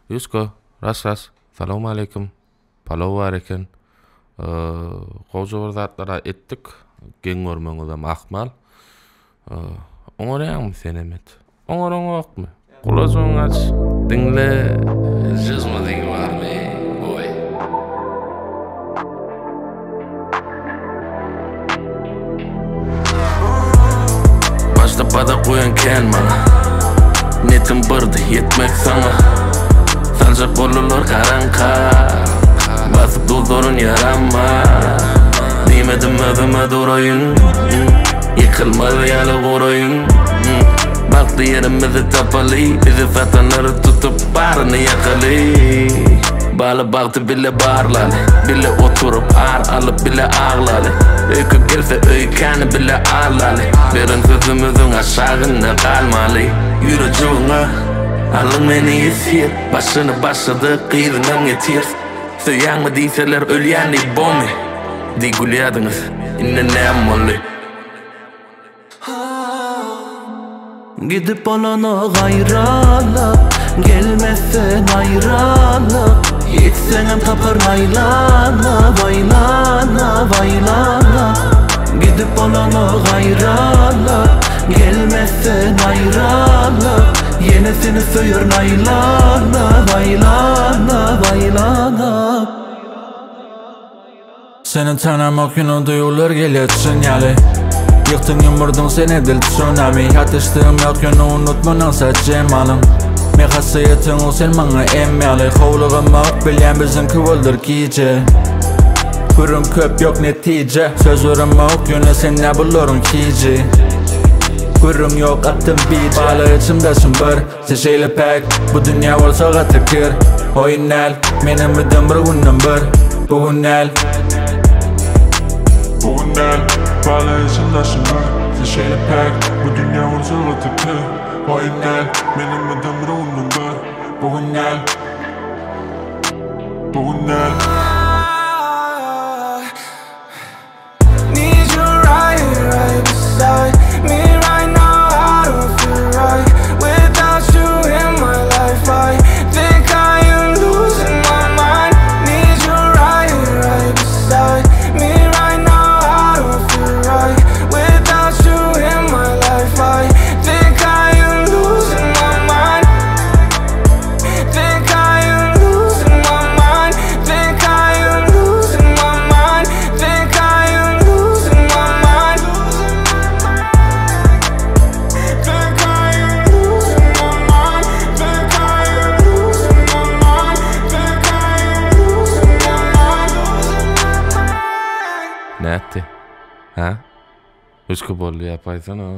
Yusko, ras. Salamu alaikum. Palaw var eken. Goja bir zatlara ettik. Geň görmeňizem akmal. Oňaryňmy sen emet? Oňaryň okmy? Gulasyň aç. Dinle. Jyzma diňi barmy? Oy. Başda pada koyan ken mana. Netim birdi yetmek sana. Sancak bolurlar karanka. Basıp doldurun yaranma. Demedim öbüme durayın. Yıkılmadı yalı korayın. Baktı yerimizi tapalı. Bizi satanları tutup barını yakalı. Balı baktı bile bağırlalı. Bile oturup ağır alıp bile ağlalı. Öyküp gelse öykeni bile ağlalı. Verin sözümüzün aşağında kalmalı. Yürücüğüne alın beni esir. Başını başladı kıyırından getir. Söyen mi deyseler ölyen dey bombi. Dey gülüyadınız inne ne molly. Gidip olana gayralık, gelmezsen ayrılık. Yetsenem tapar naylana, vaylana, vaylana. Gidip olana gayralık, gelmezsen ayrılık. Yine seni söyür naylana, vaylana, vaylana. Seni tanımak günü duyulur gelir sinyali. Yıktın yumurdun seni dil tsunami. Atıştığım yok yönü unutma nasıl cemalım. Mehasiyetin o sen bana emmeli. Kovluğum yok bilen bizimki öldür gece. Kurun köp yok netice. Sözlerim yok yönü sen ne bulurun kici. Kurum yok attım bice. Bağlı içimdesin bir seçeyle pek. Bu dünya olsa gatıkır. Oyun el benim müdüm bir gündüm bir. Bugün el Bağlı içimdesin bir seçeyle pek. Bu dünya olsa gatıkır. Oyun el benim müdüm bir gündüm bir. Bugün el Need you right beside me right now. I don't feel right without you in my life. I think I am losing my mind. Need you right beside me right now. I don't feel right without you in my life. I think I am losing my mind. Think I am losing my mind. Think I am losing my mind. Think I am losing my mind. Think I am losing my mind. Think I am losing my mind. Think I am losing my mind. Ne etti? Ha? Üskü bollu yapaysana o.